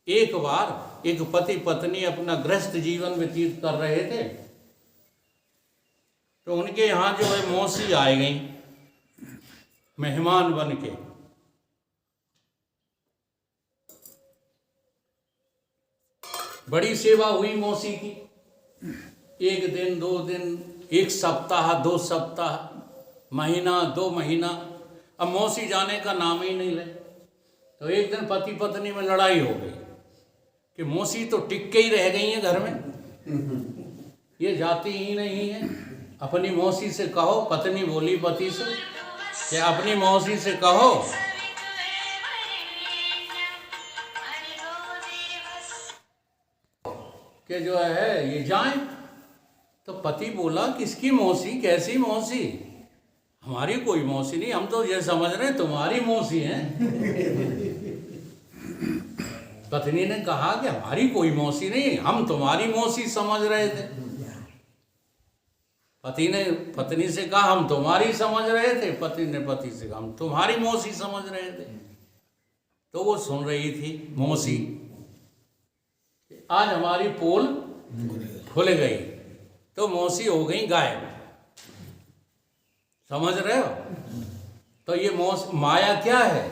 एक बार एक पति पत्नी अपना गृहस्थ जीवन व्यतीत कर रहे थे, तो उनके यहाँ जो है मौसी आ गई मेहमान बन के। बड़ी सेवा हुई मौसी की, 1 दिन 2 दिन, 1 सप्ताह 2 सप्ताह, महीना 2 महीना, अब मौसी जाने का नाम ही नहीं ले। तो एक दिन पति पत्नी में लड़ाई हो गई कि मौसी तो टिक के ही रह गई हैं घर में, ये जाती ही नहीं है। अपनी मौसी से कहो, पत्नी बोली पति से कि अपनी मौसी से कहो कि जो है ये जाएं। तो पति बोला किसकी मौसी, कैसी मौसी, हमारी कोई मौसी नहीं, हम तो ये समझ रहे तुम्हारी मौसी हैं। पत्नी ने कहा कि हमारी कोई मौसी नहीं, हम तुम्हारी मौसी समझ रहे थे। पति ने पत्नी से कहा हम तुम्हारी समझ रहे थे, पति ने पति से कहा हम तुम्हारी मौसी समझ रहे थे। तो वो सुन रही थी मौसी, आज हमारी पोल खुल गई, तो मौसी हो गई गायब। समझ रहे हो? तो ये माया क्या है?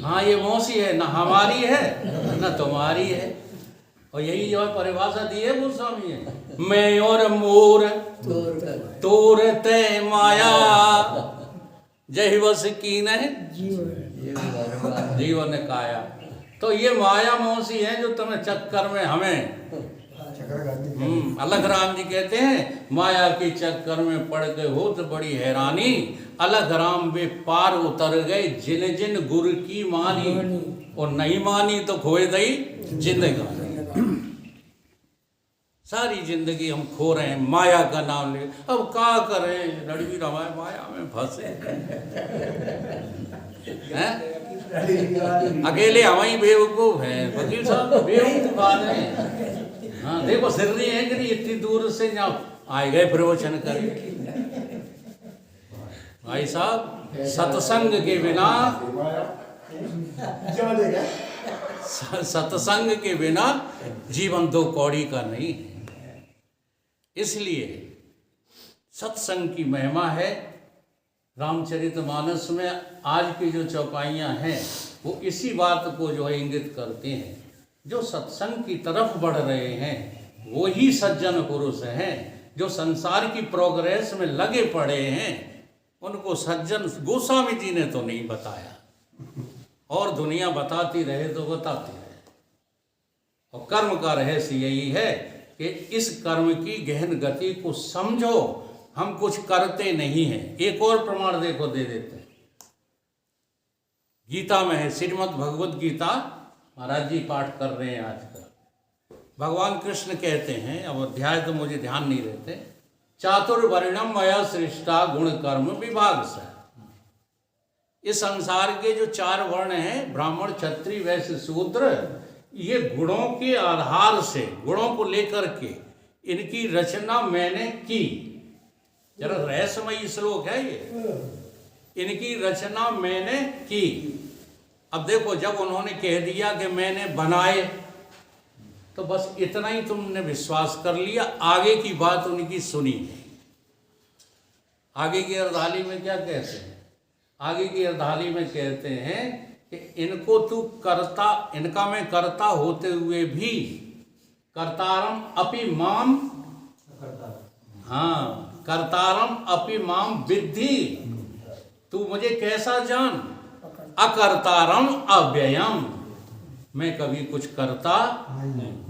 हाँ, ये मौसी है, ना हमारी है ना तुम्हारी है। और यही जो परिभाषा दी है गोस्वामी है, मैं और मोर तोरते माया जय वस की नहीं जीवन काया। तो ये माया मौसी है जो तुम्हें चक्कर में हमें अलग राम जी कहते हैं, माया के चक्कर में पड़ गए हो तो बड़ी हैरानी, अलग राम वे पार उतर गए जिन जिन गुरु की मानी, और नहीं मानी तो खोए दई जिंदगानी। सारी जिंदगी हम खो रहे हैं माया का नाम ले। अब क्या करें, रणवीर हमारे माया में फंसे हैं, अकेले हम ही बेवकूफ हैं। वकील साहब बेवकूफ आदमी हैं। हाँ देखो, सिरनी है कि नहीं, इतनी दूर से यहाँ आए गए प्रवचन कर। भाई साहब, सत्संग के बिना सत्संग के बिना जीवन 2 कौड़ी का नहीं है। इसलिए सत्संग की महिमा है। रामचरितमानस में आज की जो चौपाइयाँ हैं वो इसी बात को जो है इंगित करते हैं। जो सत्संग की तरफ बढ़ रहे हैं वो ही सज्जन पुरुष हैं। जो संसार की प्रोग्रेस में लगे पड़े हैं उनको सज्जन गोस्वामी जी ने तो नहीं बताया, और दुनिया बताती रहे तो बताती रहे। और कर्म का रहस्य यही है कि इस कर्म की गहन गति को समझो। हम कुछ करते नहीं हैं। एक और प्रमाण देखो दे देते हैं, गीता में है, श्रीमद् भगवद गीता महाराज जी पाठ कर रहे हैं आजकल। भगवान कृष्ण कहते हैं, अब अध्याय तो मुझे ध्यान नहीं रहते, चातुर्वर्णम मया सृष्टा गुण कर्म विभाग से। इस संसार के जो 4 वर्ण हैं, ब्राह्मण क्षत्रिय वैश्य शूद्र, ये गुणों के आधार से, गुणों को लेकर के इनकी रचना मैंने की। जरा रहस्यमयी श्लोक है ये, इनकी रचना मैंने की। अब देखो, जब उन्होंने कह दिया कि मैंने बनाए, तो बस इतना ही तुमने विश्वास कर लिया, आगे की बात उनकी सुनी नहीं। आगे की अर्धाली में क्या कहते हैं? आगे की अर्धाली में कहते हैं कि इनको तू करता, इनका मैं करता होते हुए भी कर्तारम अपि माम, हाँ, कर्तारम अपि माम विद्धि, तू मुझे कैसा जान, अकर्तारम अव्ययम, मैं कभी कुछ करता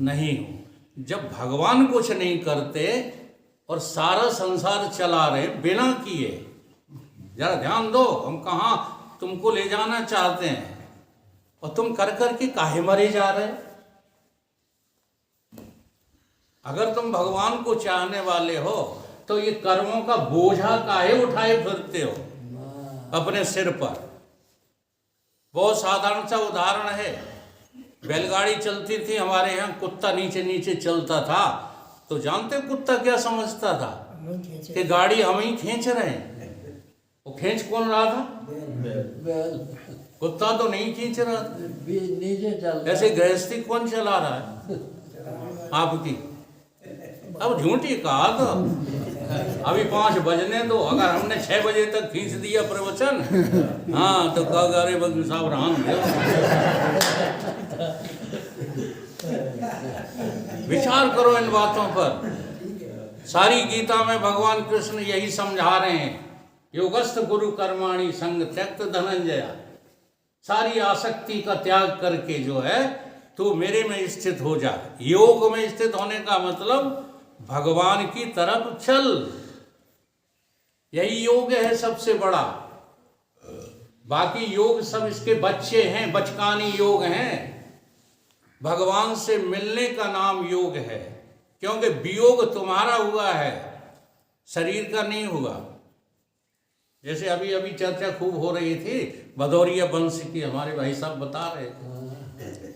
नहीं हूं। जब भगवान कुछ नहीं करते और सारा संसार चला रहे बिना किए, जरा ध्यान दो, हम कहाँ तुमको ले जाना चाहते हैं और तुम कर कर के काहे मरे जा रहे। अगर तुम भगवान को चाहने वाले हो तो ये कर्मों का बोझा काहे उठाए फिरते हो अपने सिर पर। बहुत साधारण सा उदाहरण है, बैलगाड़ी चलती थी हमारे यहाँ, कुत्ता नीचे नीचे चलता था, तो जानते कुत्ता क्या समझता था कि गाड़ी हम ही खींच रहे हैं। वो खींच कौन रहा था? कुत्ता तो नहीं खींच रहा, नीचे चल ऐसे गृहस्थी कौन चला रहा है आपकी? अब झूठी कहा तो अभी 5 बजने दो, अगर हमने 6 बजे तक खींच दिया प्रवचन, हाँ तो कह अरे बग्गी साहब राम दे। विचार करो इन बातों पर। सारी गीता में भगवान कृष्ण यही समझा रहे हैं, योगस्थ गुरु कर्माणि संग त्यक्त धनंजय। सारी आसक्ति का त्याग करके जो है तू मेरे में स्थित हो जा। योग में स्थित होने का मतलब भगवान की तरफ चल, यही योग है सबसे बड़ा। बाकी योग सब इसके बच्चे हैं, बचकानी योग हैं। भगवान से मिलने का नाम योग है, क्योंकि वियोग तुम्हारा हुआ है, शरीर का नहीं हुआ। जैसे अभी अभी चर्चा खूब हो रही थी भदौरिया वंश की, हमारे भाई साहब बता रहे थे।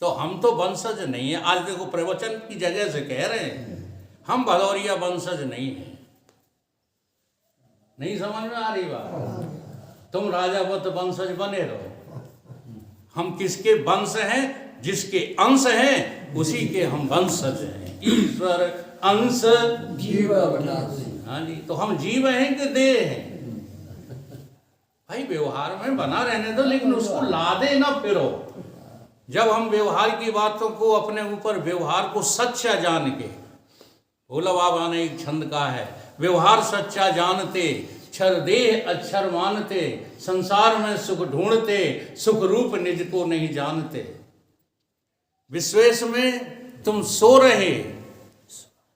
तो हम तो वंशज नहीं है, आज देखो प्रवचन की जगह से कह रहे हैं हम भदौरिया वंशज नहीं है। नहीं समझ में आ रही बात? तुम राजावत वंशज बने रहो, हम किसके वंश हैं? जिसके अंश हैं उसी के हम वंशज हैं। ईश्वर अंश जीव अविनाशी। हाँ जी, तो हम जीव हैं कि देह हैं? भाई व्यवहार में बना रहने दो, लेकिन उसको लादे ना फिरो। जब हम व्यवहार की बातों को अपने ऊपर, व्यवहार को सच्चा जान के, भोला बाबा ने एक छंद कहा है, व्यवहार सच्चा जानते क्षर देह अक्षर मानते, संसार में सुख ढूंढते सुख रूप निज को नहीं जानते। विश्वेश में तुम सो रहे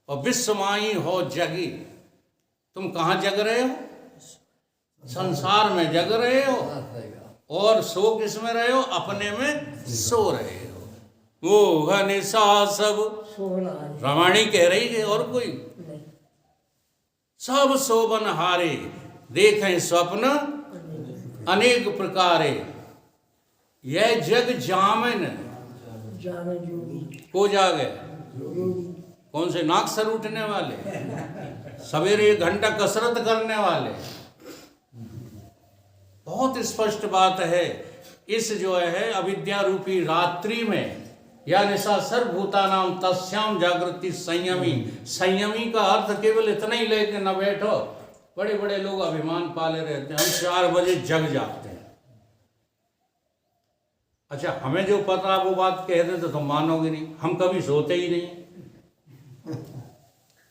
और विश्वमाई हो जगी। तुम कहाँ जग रहे हो? संसार में जग रहे हो, और सो किस में रहे हो? अपने में सो रहे हो। वो घनिशा सब रमणी कह रही है, और कोई सब शोभन हारे देखें स्वप्न अनेक प्रकारे। यह जग जामन को जागे। कौन से? नाक सर उठने वाले, सवेरे 1 घंटा कसरत करने वाले। बहुत स्पष्ट बात है। इस जो है अविद्या रूपी रात्रि में, या निशा सर्वभूतानाम तस्याम जागृति संयमी। संयमी का अर्थ केवल इतना ही लेके न बैठो। बड़े बड़े लोग अभिमान पाले रहते हैं, हम 4 बजे जग जाते हैं। अच्छा, हमें जो पता वो बात कह दे तो तुम मानोगे नहीं, हम कभी सोते ही नहीं।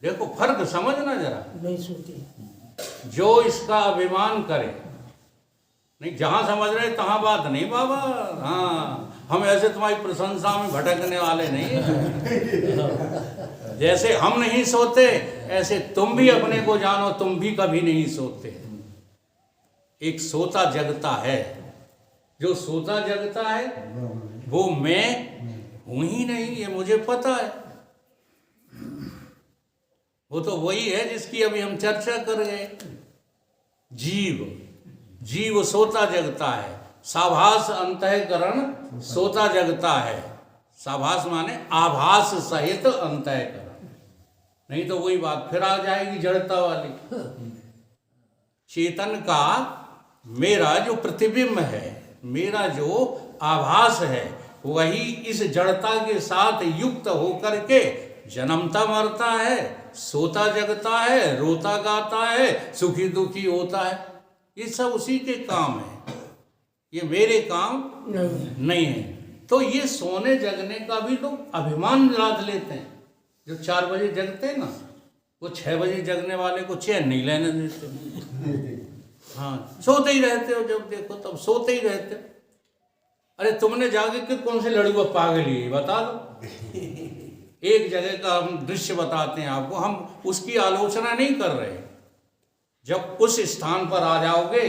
देखो फर्क समझना जरा। नहीं सोते। जो इसका अभिमान करे, नहीं जहां समझ रहे तहां बात नहीं बाबा। हाँ, हम ऐसे तुम्हारी प्रशंसा में भटकने वाले नहीं। जैसे हम नहीं सोते, ऐसे तुम भी अपने को जानो, तुम भी कभी नहीं सोते। एक सोता जगता है। जो सोता जगता है वो मैं हूं ही नहीं, ये मुझे पता है। वो तो वही है जिसकी अभी हम चर्चा कर गए। जीव सोता जगता है। साभास अंतःकरण सोता जगता है। साभास माने आभास सहित अंतःकरण। नहीं तो वही बात फिर आ जाएगी जड़ता वाली। चेतन का मेरा जो प्रतिबिंब है, मेरा जो आभास है, वही इस जड़ता के साथ युक्त होकर के जन्मता मरता है, सोता जगता है, रोता गाता है, सुखी दुखी होता है। ये सब उसी के काम है, ये मेरे काम नहीं है। तो ये सोने जगने का भी लोग अभिमान लाद लेते हैं। जो 4 बजे जगते हैं ना, वो 6 बजे जगने वाले को चैन नहीं लेने देते। हाँ, सोते ही रहते हो, जब देखो तब सोते ही रहते हो। अरे तुमने जाके कि कौन से लड़ुआ पागल ही बता दो। एक जगह का हम दृश्य बताते हैं आपको, हम उसकी आलोचना नहीं कर रहे। जब उस स्थान पर आ जाओगे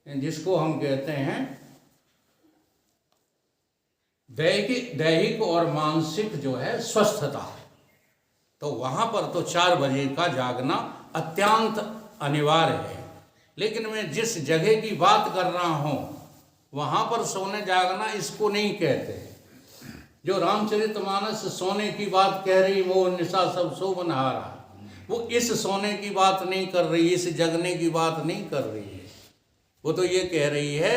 जिसको हम कहते हैं दैहिक और मानसिक जो है स्वस्थता, तो वहां पर तो 4 बजे का जागना अत्यंत अनिवार्य है। लेकिन मैं जिस जगह की बात कर रहा हूं वहां पर सोने जागना इसको नहीं कहते। जो रामचरितमानस सोने की बात कह रही, वो निशा सब शोभन हारा, वो इस सोने की बात नहीं कर रही, इस जगने की बात नहीं कर रही है। वो तो ये कह रही है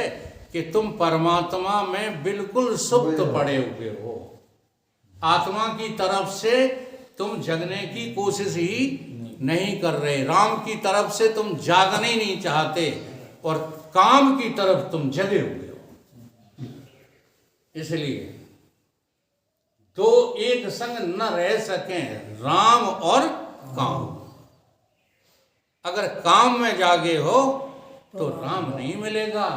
कि तुम परमात्मा में बिल्कुल सुप्त पड़े हुए हो। आत्मा की तरफ से तुम जगने की कोशिश ही नहीं कर रहे, राम की तरफ से तुम जागना ही नहीं चाहते, और काम की तरफ तुम जगे हुए हो। इसलिए दो एक संग न रह सकें, राम और काम। अगर काम में जागे हो तो राम नहीं मिलेगा,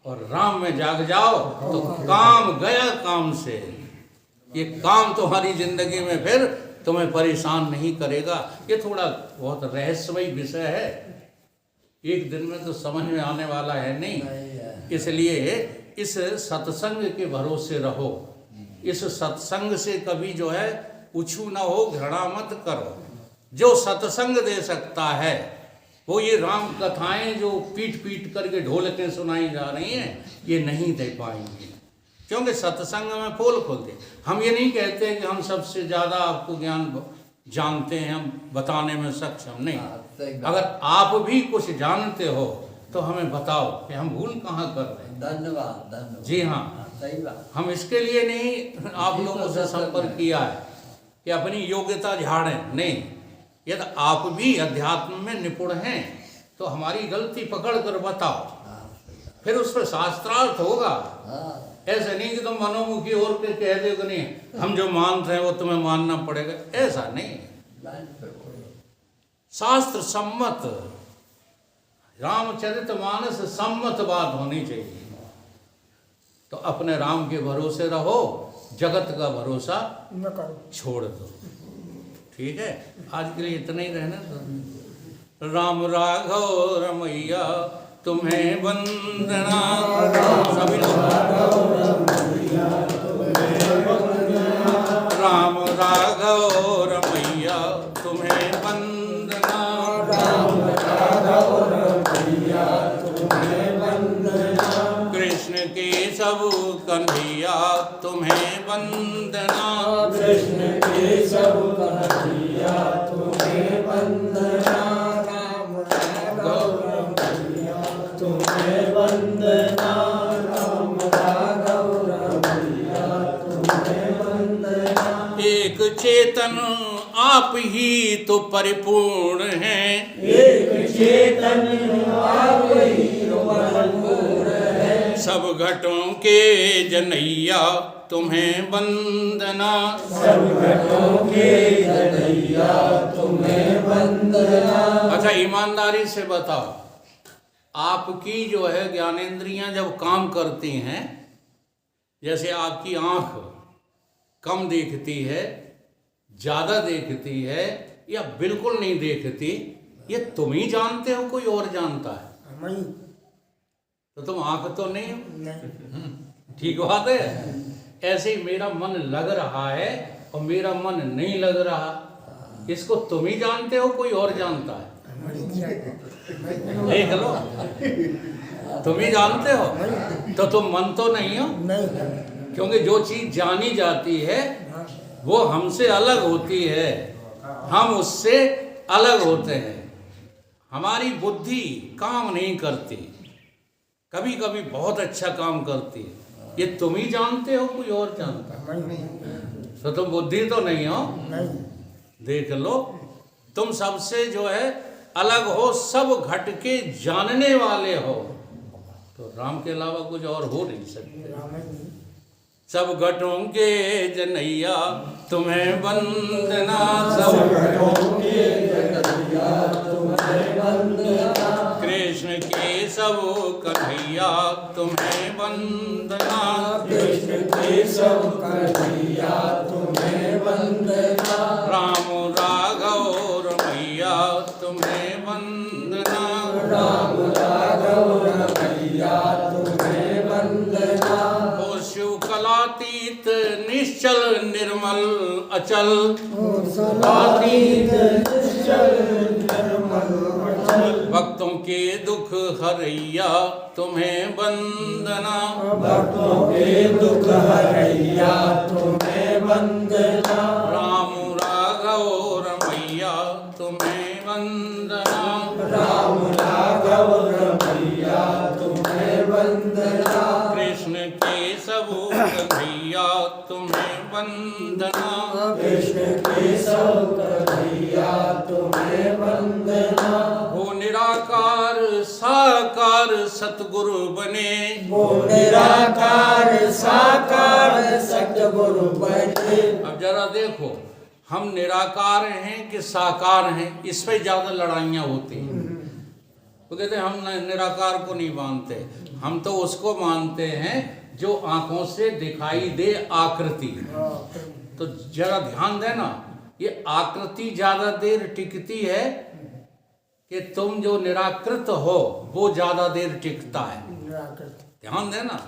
और राम में जाग जाओ तो काम गया काम से। ये काम तुम्हारी जिंदगी में फिर तुम्हें परेशान नहीं करेगा। ये थोड़ा बहुत रहस्यमय विषय है, एक दिन में तो समझ में आने वाला है नहीं। इसलिए इस सत्संग के भरोसे रहो, इस सत्संग से कभी जो है उछू ना हो, घृणा मत करो। जो सत्संग दे सकता है वो ये राम कथाएं जो पीट पीट करके ढोलकें सुनाई जा रही हैं, ये नहीं दे पाएंगे, क्योंकि सत्संग में पोल खोलते। हम ये नहीं कहते कि हम सबसे ज़्यादा आपको ज्ञान जानते हैं, हम बताने में सक्षम नहीं। अगर आप भी कुछ जानते हो तो हमें बताओ कि हम भूल कहाँ कर रहे हैं। धन्यवाद धन्यवाद। जी हाँ, सही बात। हम इसके लिए नहीं आप लोगों से संपर्क किया है कि अपनी योग्यता झाड़ें, नहीं। यदि आप भी अध्यात्म में निपुण हैं तो हमारी गलती पकड़ कर बताओ, फिर उस पर शास्त्रार्थ होगा। ऐसा नहीं कि तुम मनोमुखी और के कह दो कि नहीं हम जो मानते हैं वो तुम्हें मानना पड़ेगा, ऐसा नहीं। शास्त्र सम्मत, रामचरितमानस सम्मत बात होनी चाहिए। तो अपने राम के भरोसे रहो, जगत का भरोसा न करो। छोड़ दो। ठीक है, आज के लिए इतना ही रहना। तो राम राघव रमैया तुम्हें वंदना। सभी लोग राम राघव रमैया तुम्हें वंदना। कृष्ण के सब कन्हैया तुम्हें वंदना। कृष्ण के सब कन्हैया तुम्हें वंदना। राम राघव रमैया तुम्हें वंदना। राम राघव रमैया तुम्हें वंदना। एक चेतन आप ही तो परिपूर्ण हैं। एक चेतन आप ही तो परिपूर्ण है। सब घटों के जनैया तुम्हें वंदना। सब घटों के जनैया तुम्हें वंदना। अच्छा, ईमानदारी से बताओ, आपकी जो है ज्ञानेंद्रियां जब काम करती हैं, जैसे आपकी आंख कम देखती है, ज़्यादा देखती है, या बिल्कुल नहीं देखती, ये तुम ही जानते हो, कोई और जानता है? नहीं तो तुम आंख तो नहीं हो, नहीं। ठीक बात है। ऐसे ही मेरा मन लग रहा है और मेरा मन नहीं लग रहा, इसको तुम ही जानते हो, कोई और जानता है? देख लो, तुम ही जानते हो, तो तुम मन तो नहीं हो। नहीं। क्योंकि जो चीज जानी जाती है वो हमसे अलग होती है, हम उससे अलग होते हैं। हमारी बुद्धि काम नहीं करती, कभी कभी बहुत अच्छा काम करती है, ये तुम ही जानते हो, कोई और जानता है? नहीं। तो तुम बुद्धि तो नहीं हो। नहीं। देख लो, तुम सबसे जो है अलग हो, सब घट के जानने वाले हो, तो राम के अलावा कुछ और हो नहीं सकते। सब घटों के जनैया तुम्हें वंदना। सब घटों के जनैया तुम्हें वंदना। कृष्ण के सब कन्हैया तुम्हें वंदना। कृष्ण के सब कन्हैया तुम्हें वंदना। राम राघव रमैया तुम्हें वंदना। राम राघव रमैया तुम्हें वंदना। ओ शिव कलातीत निश्चल निर्मल अचल। कलातीत निश्चल निर्मल अचल। भक्तों के दुख हरैया तुम्हें वंदना। भक्तों के दुख हरैया तुम्हें वंदना। राम राघव रमैया तुम्हें वंदना। राम राघव रमैया तुम्हें वंदना। तुम्हें वंदना। कृष्ण केशव कन्हैया तुम्हें वंदना। हो निराकार साकार सतगुरु बने। वो निराकार साकार सतगुरु बने। अब जरा देखो, हम निराकार हैं कि साकार हैं, इस पे ज्यादा लड़ाइयाँ होती हैं। तो कहते हैं हम निराकार को नहीं मानते, हम तो उसको मानते हैं जो आंखों से दिखाई दे आकृति। तो जरा ध्यान देना, ये आकृति ज्यादा देर टिकती है कि तुम जो निराकृत हो वो ज्यादा देर टिकता है। ध्यान देना।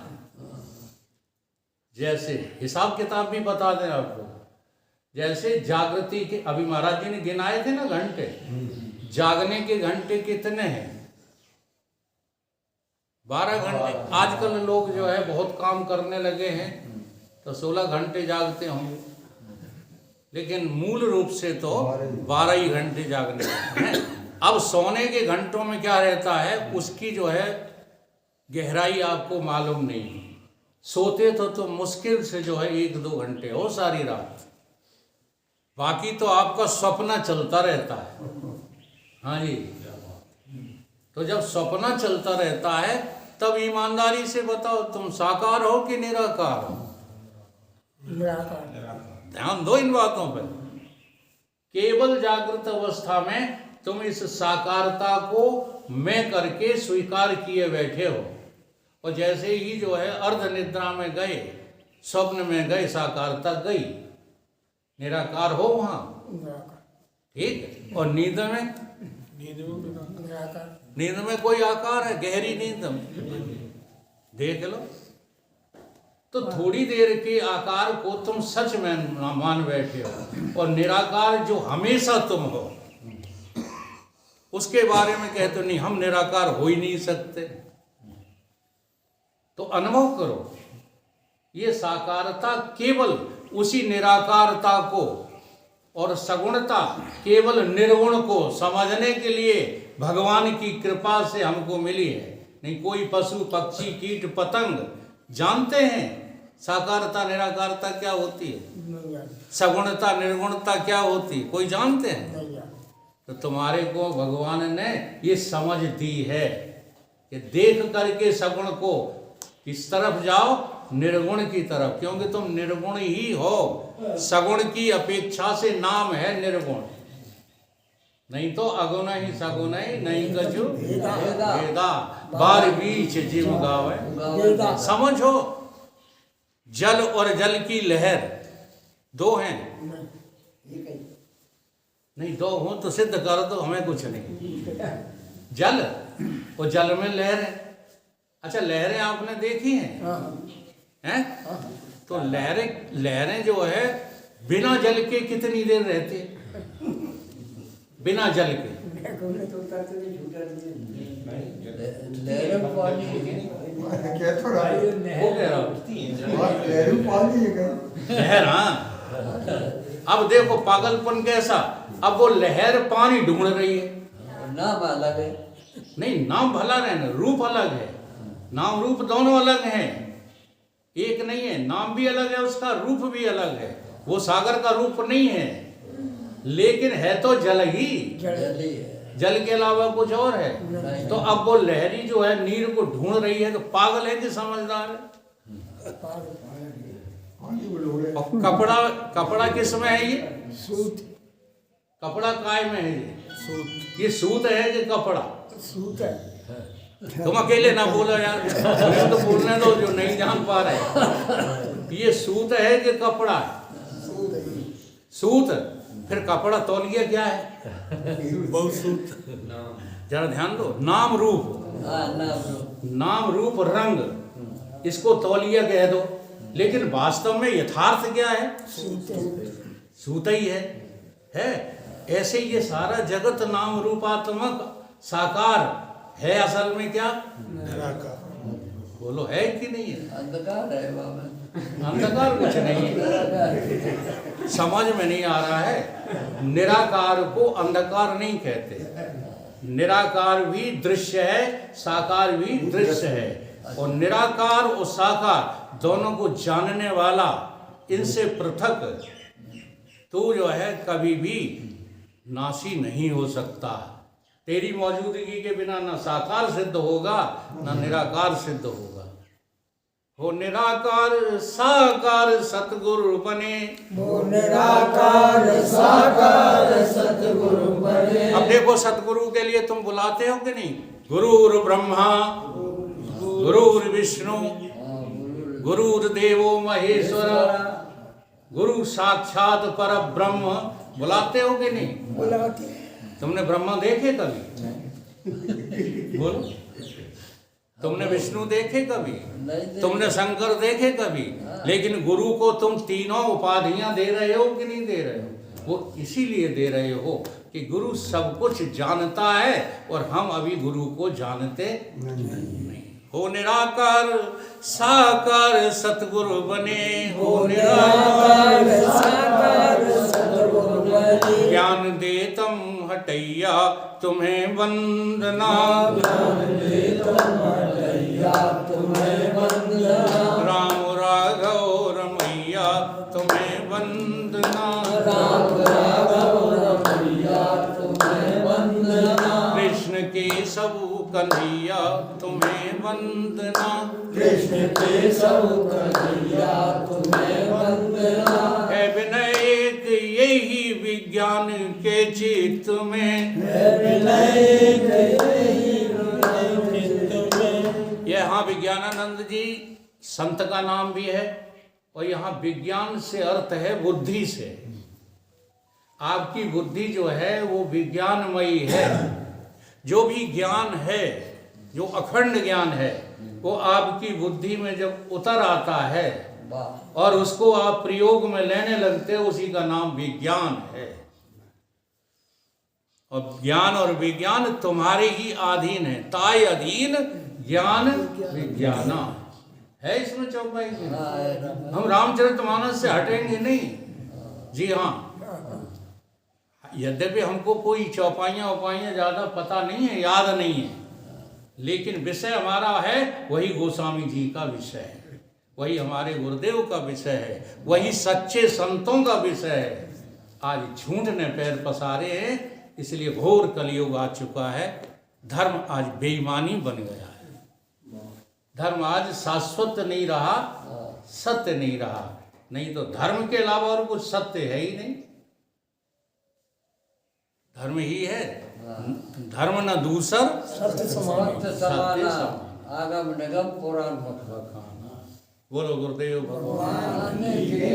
जैसे हिसाब किताब भी बता दें आपको, जैसे जागृति के, अभी महाराज जी ने गिनाए थे ना घंटे, जागने के घंटे कितने हैं? 12 घंटे। आजकल लोग जो है बहुत काम करने लगे हैं तो 16 घंटे जागते होंगे, लेकिन मूल रूप से तो 12 ही घंटे जागने हैं। अब सोने के घंटों में क्या रहता है, उसकी जो है गहराई आपको मालूम नहीं है। सोते तो मुश्किल से जो है 1-2 घंटे हो सारी रात, बाकी तो आपका सपना चलता रहता है। हाँ जी, तो जब सपना चलता रहता है तब ईमानदारी से बताओ तुम साकार हो कि निराकार हो? ध्यान दो इन बातों पर। केवल जागृत अवस्था में तुम इस साकारता को मैं करके स्वीकार किए बैठे हो, और जैसे ही जो है अर्ध निद्रा में गए, स्वप्न में गए, साकारता गई, निराकार हो वहां। ठीक। और नींद में, नींद में कोई आकार है? गहरी नींद में देख लो तो थोड़ी देर के आकार को तुम सच में मान बैठे हो, और निराकार जो हमेशा तुम हो उसके बारे में कहते हो नहीं, हम निराकार हो ही नहीं सकते। तो अनुभव करो, ये साकारता केवल उसी निराकारता को और सगुणता केवल निर्गुण को समझने के लिए भगवान की कृपा से हमको मिली है। नहीं कोई पशु पक्षी कीट पतंग जानते हैं साकारता निराकारता क्या होती है, सगुणता निर्गुणता क्या होती है, कोई जानते हैं? तो तुम्हारे को भगवान ने ये समझ दी है कि देख करके सगुण को किस तरफ जाओ, निर्गुण की तरफ, क्योंकि तुम निर्गुण ही हो। सगुण की अपेक्षा से नाम है निर्गुण, नहीं तो अगुण ही सगुण ही नहीं कछु भेदा, बार बीच जीव गावे। समझो, जल और जल की लहर दो हैं? नहीं, दो हो तो सिद्ध कर दो, हमें कुछ नहीं। जल और जल में लहर है। अच्छा, लहरें आपने देखी हैं? हैं? तो लहरें जो है बिना जल के कितनी देर रहती है? बिना जल के लहर। हाँ, अब देखो पागलपन कैसा, अब वो लहर पानी ढूंढ रही है। नाम अलग है। नहीं, नाम भला रहना, रूप अलग है। नाम रूप दोनों अलग हैं, एक नहीं है। नाम भी अलग है उसका, रूप भी अलग है। वो सागर का रूप नहीं है, लेकिन है तो जल ही। जल के अलावा कुछ और है? तो अब वो लहरी जो है नीर को ढूंढ रही है, तो पागल है कि समझदार है? और कपड़ा किस में है? ये सूत। कपड़ा काय में है? ये सूत है कि कपड़ा? सूत है। तुम अकेले ना बोलो यार, मुझे तो बोलने दो जो नहीं जान पा रहे। ये सूत है कि कपड़ा है? सूत। फिर कपड़ा तौलिया क्या है? बहुत सूत। जरा ध्यान दो, नाम रूप, नाम रूप रंग, इसको तौलिया कह दो, लेकिन वास्तव में यथार्थ क्या है? सूत ही है। ऐसे ये सारा जगत नाम रूपात्मक साकार है, असल में क्या? निराकार। बोलो है कि नहीं है? अंधकार है बाबा। अंधकार कुछ नहीं है, समझ में नहीं आ रहा है। निराकार को अंधकार नहीं कहते। निराकार भी दृश्य है, साकार भी दृश्य है, और निराकार और साकार दोनों को जानने वाला इनसे पृथक तू जो है कभी भी नाशी नहीं हो सकता। तेरी मौजूदगी के बिना न साकार सिद्ध होगा न निराकार सिद्ध होगा। हो निराकार साकार सतगुरु बने, वो निराकार साकार सतगुरु बने। अब देखो सतगुरु के लिए तुम बुलाते हो कि नहीं? गुरुर् ब्रह्मा गुरुर् विष्णु गुरुर्देवो महेश्वर गुरु साक्षात पर ब्रह्म, बुलाते हो कि नहीं? बुलाते तुमने ब्रह्मा देखे कभी? बोलो। तुमने विष्णु देखे कभी? नहीं तुमने शंकर देखे कभी? लेकिन गुरु को तुम तीनों उपाधियां दे रहे हो कि नहीं दे रहे हो? वो इसीलिए दे रहे हो कि गुरु सब कुछ जानता है और हम अभी गुरु को जानते नहीं। हो निराकार साकार सतगुरु बने, हो निराकार साकार सतगुरु बने। ज्ञान देतम हटैया तुम्हें वंदना, तुम्हें वंदना। राम राघव रमैया तुम्हें वंदना, राम राघव रमैया तुम्हें वंदना। कृष्ण केशव कन्हैया तुम्हें वंदना, कृष्ण के सब कन्हैया तुम्हें वंदना। है विनय एक यही विज्ञान के चित्त में, यहाँ विज्ञानानंद जी संत का नाम भी है और यहाँ विज्ञान से अर्थ है बुद्धि से। आपकी बुद्धि जो है वो विज्ञानमयी है। जो भी ज्ञान है, जो अखंड ज्ञान है, वो आपकी बुद्धि में जब उतर आता है वाह और उसको आप प्रयोग में लेने लगते हो, उसी का नाम विज्ञान है। और ज्ञान और विज्ञान तुम्हारे ही अधीन है। ताय अधीन ज्ञान विज्ञाना है इसमें चौपाई की। हम रामचरितमानस से हटेंगे नहीं। जी हाँ, यद्यपि हमको कोई चौपाइयाँ उपाइयाँ ज़्यादा पता नहीं है, याद नहीं है, लेकिन विषय हमारा है वही गोस्वामी जी का विषय है, वही हमारे गुरुदेव का विषय है, वही सच्चे संतों का विषय है। आज झूठ ने पैर पसारे हैं, इसलिए घोर कलयुग आ चुका है। धर्म आज बेईमानी बन गया है। धर्म आज शाश्वत नहीं रहा, सत्य नहीं रहा। नहीं तो धर्म के अलावा और कुछ सत्य है ही नहीं। धर्म ही है, धर्म न दूसर सत्य समान सत्य सत्य समाना समान। आगम निगम पुराण मत बोलो गुरुदेव भगवान। भगवान की